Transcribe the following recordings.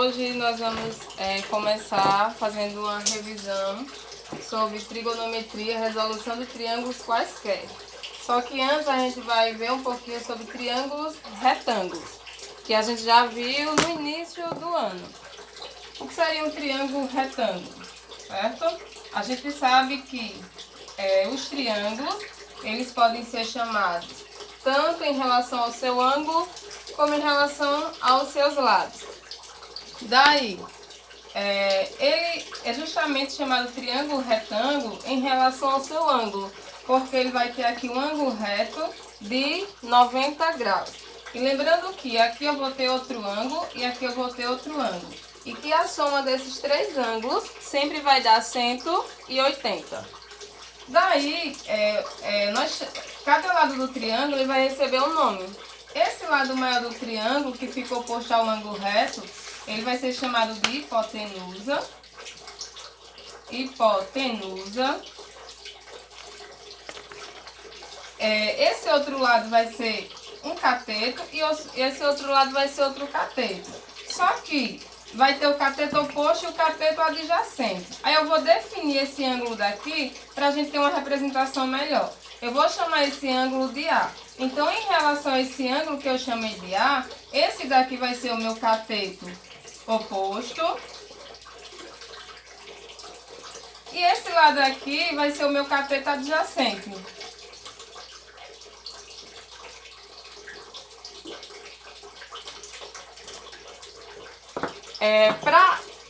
Hoje nós vamos começar fazendo uma revisão sobre trigonometria, resolução de triângulos quaisquer. Só que antes a gente vai ver um pouquinho sobre triângulos retângulos, que a gente já viu no início do ano. O que seria um triângulo retângulo, certo? A gente sabe que os triângulos, eles podem ser chamados tanto em relação ao seu ângulo, como em relação aos seus lados. Daí, ele é justamente chamado triângulo retângulo em relação ao seu ângulo, porque ele vai ter aqui um ângulo reto de 90 graus. E lembrando que aqui eu vou ter outro ângulo e aqui eu vou ter outro ângulo. E que a soma desses três ângulos sempre vai dar 180. Daí, cada lado do triângulo ele vai receber um nome. Esse lado maior do triângulo, que ficou posto ao ângulo reto, ele vai ser chamado de hipotenusa. Esse outro lado vai ser um cateto e esse outro lado vai ser outro cateto. Só que vai ter o cateto oposto e o cateto adjacente. Aí eu vou definir esse ângulo daqui para a gente ter uma representação melhor. Eu vou chamar esse ângulo de A. Então, em relação a esse ângulo que eu chamei de A, esse daqui vai ser o meu cateto oposto. E esse lado aqui vai ser o meu cateto adjacente.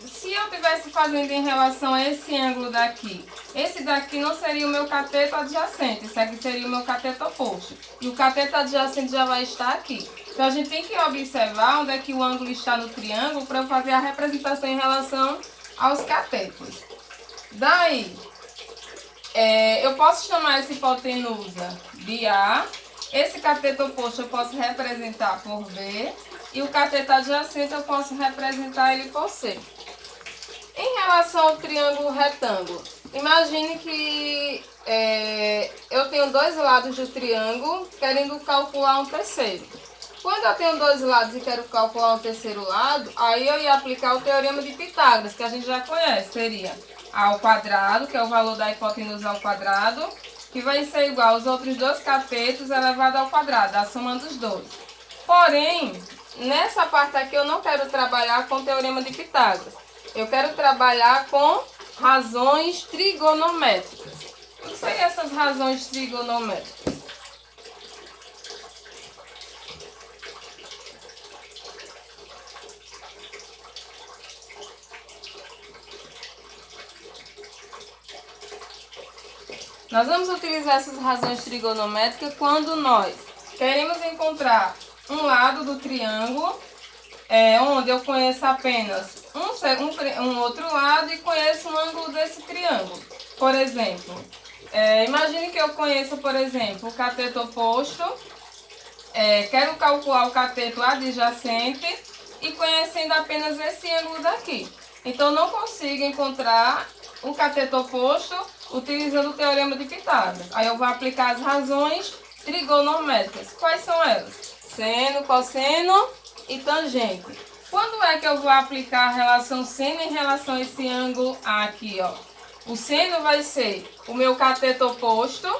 Se eu estivesse fazendo em relação a esse ângulo daqui, esse daqui não seria o meu cateto adjacente, esse aqui seria o meu cateto oposto. E o cateto adjacente já vai estar aqui. Então a gente tem que observar onde é que o ângulo está no triângulo para fazer a representação em relação aos catetos. Daí, eu posso chamar essa hipotenusa de A, esse cateto oposto eu posso representar por B, e o cateto adjacente eu posso representar ele por C. Em relação ao triângulo retângulo, imagine que eu tenho dois lados do triângulo querendo calcular um terceiro. Quando eu tenho dois lados e quero calcular um terceiro lado, aí eu ia aplicar o teorema de Pitágoras, que a gente já conhece. Seria A ao quadrado, que é o valor da hipotenusa ao quadrado, que vai ser igual aos outros dois catetos elevado ao quadrado, a soma dos dois. Porém, nessa parte aqui eu não quero trabalhar com o teorema de Pitágoras. Eu quero trabalhar com razões trigonométricas. O que seriam essas razões trigonométricas? Nós vamos utilizar essas razões trigonométricas quando nós queremos encontrar um lado do triângulo onde eu conheço apenas um outro lado e conheço um ângulo desse triângulo. Por exemplo, imagine que eu conheça, por exemplo, o cateto oposto, quero calcular o cateto adjacente e conhecendo apenas esse ângulo daqui. Então, não consigo encontrar o cateto oposto utilizando o teorema de Pitágoras. Aí eu vou aplicar as razões trigonométricas. Quais são elas? Seno, cosseno e tangente. Quando é que eu vou aplicar a relação seno em relação a esse ângulo aqui, ó? O seno vai ser o meu cateto oposto,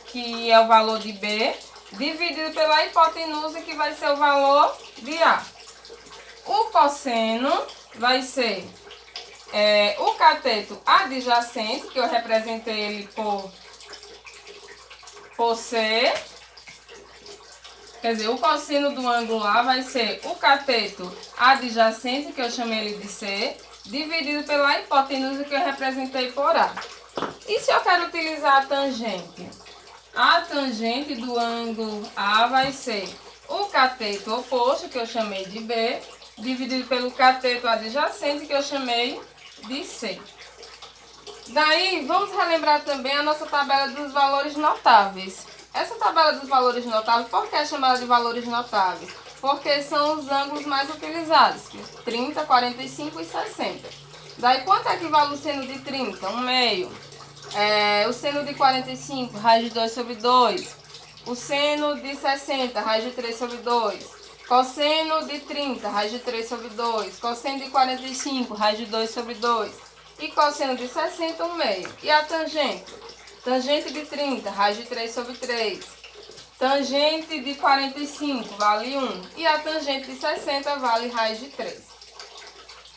que é o valor de B, dividido pela hipotenusa, que vai ser o valor de A. O cosseno vai ser o cateto adjacente, que eu representei ele por C. Quer dizer, o cosseno do ângulo A vai ser o cateto adjacente, que eu chamei ele de C, dividido pela hipotenusa, que eu representei por A. E se eu quero utilizar a tangente? A tangente do ângulo A vai ser o cateto oposto, que eu chamei de B, dividido pelo cateto adjacente, que eu chamei de C. Daí, vamos relembrar também a nossa tabela dos valores notáveis. Essa tabela dos valores notáveis, por que é chamada de valores notáveis? Porque são os ângulos mais utilizados, 30, 45 e 60. Daí, quanto é que vale o seno de 30? 1/2. O seno de 45, raiz de 2 sobre 2. O seno de 60, raiz de 3 sobre 2. Cosseno de 30, raiz de 3 sobre 2. Cosseno de 45, raiz de 2 sobre 2. E cosseno de 60, 1/2. E a tangente? Tangente de 30, raiz de 3 sobre 3. Tangente de 45 vale 1. E a tangente de 60 vale raiz de 3.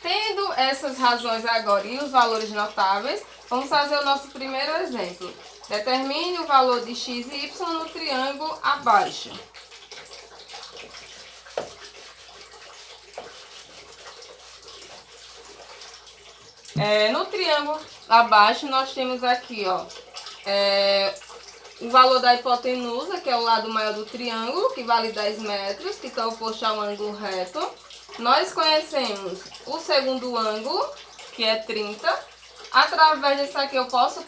Tendo essas razões agora e os valores notáveis, vamos fazer o nosso primeiro exemplo. Determine o valor de x e y no triângulo abaixo. No triângulo abaixo nós temos aqui, ó, o valor da hipotenusa, que é o lado maior do triângulo, que vale 10 metros, que está oposto ao ângulo reto. Nós conhecemos o segundo ângulo, que é 30. Através desse aqui eu posso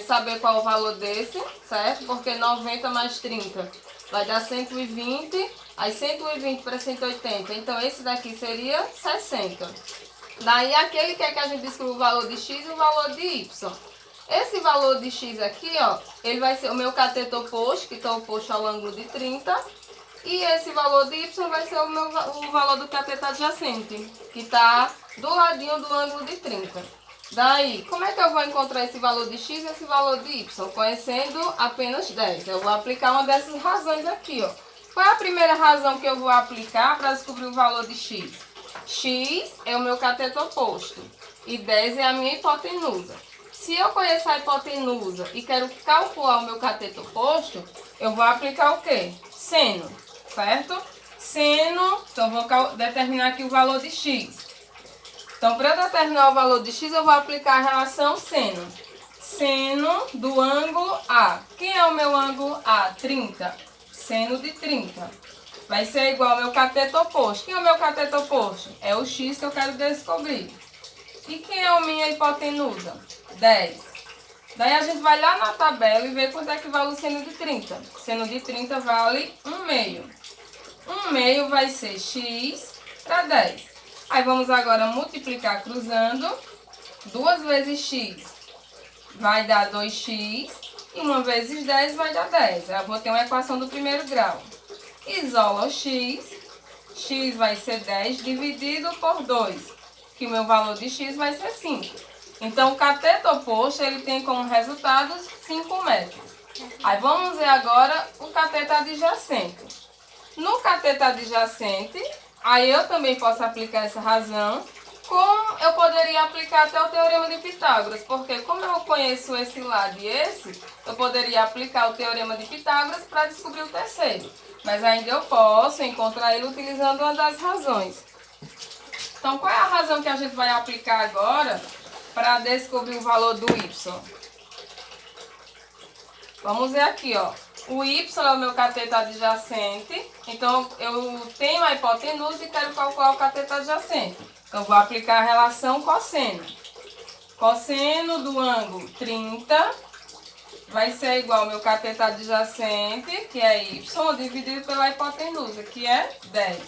saber qual é o valor desse, certo? Porque 90 mais 30 vai dar 120, aí 120 para 180, então esse daqui seria 60. Daí aquele que a gente descobriu o valor de x e o valor de y. Esse valor de x aqui, ó, ele vai ser o meu cateto oposto, que está oposto ao ângulo de 30. E esse valor de y vai ser o valor do cateto adjacente, que está do ladinho do ângulo de 30. Daí, como é que eu vou encontrar esse valor de x e esse valor de y? Conhecendo apenas 10. Eu vou aplicar uma dessas razões aqui, ó. Qual é a primeira razão que eu vou aplicar para descobrir o valor de x? X é o meu cateto oposto e 10 é a minha hipotenusa. Se eu conhecer a hipotenusa e quero calcular o meu cateto oposto, eu vou aplicar o quê? Seno, certo? Seno, então eu vou determinar aqui o valor de x. Então, para eu determinar o valor de x, eu vou aplicar a relação seno. Seno do ângulo A. Quem é o meu ângulo A? 30. Seno de 30. Vai ser igual ao meu cateto oposto. Quem é o meu cateto oposto? É o x que eu quero descobrir. E quem é a minha hipotenusa? 10. Daí a gente vai lá na tabela e ver quanto é que vale o seno de 30. Seno de 30 vale 1/2. 1/2 vai ser x para 10. Aí vamos agora multiplicar cruzando. 2 vezes x vai dar 2x. E 1 vezes 10 vai dar 10. Eu vou ter uma equação do primeiro grau. Isola o x. X vai ser 10 dividido por 2. Que o meu valor de x vai ser 5. Então, o cateto oposto ele tem como resultado 5 metros. Aí vamos ver agora o cateto adjacente. No cateto adjacente, aí eu também posso aplicar essa razão, como eu poderia aplicar até o teorema de Pitágoras, porque como eu conheço esse lado e esse, eu poderia aplicar o teorema de Pitágoras para descobrir o terceiro. Mas ainda eu posso encontrar ele utilizando uma das razões. Então, qual é a razão que a gente vai aplicar agora para descobrir o valor do y? Vamos ver aqui, ó. O y é o meu cateto adjacente, então eu tenho a hipotenusa e quero calcular o cateto adjacente. Então, vou aplicar a relação cosseno. Cosseno do ângulo 30 vai ser igual ao meu cateto adjacente, que é y, dividido pela hipotenusa, que é 10.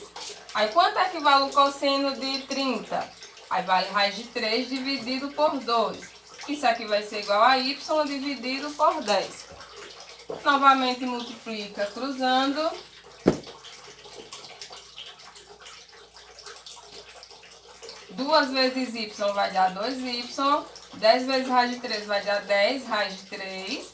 Aí, quanto é que vale o cosseno de 30? Aí, vale raiz de 3 dividido por 2. Isso aqui vai ser igual a y dividido por 10. Novamente multiplica cruzando. 2 vezes y vai dar 2y. 10 vezes raiz de 3 vai dar 10 raiz de 3.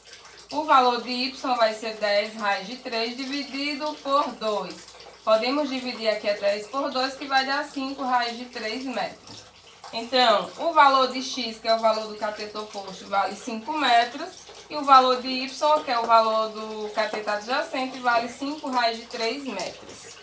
O valor de y vai ser 10 raiz de 3 dividido por 2. Podemos dividir aqui a 10 por 2, que vai dar 5 raiz de 3 metros. Então, o valor de x, que é o valor do cateto oposto, vale 5 metros. E o valor de y, que é o valor do cateto adjacente, vale 5 raiz de 3 metros.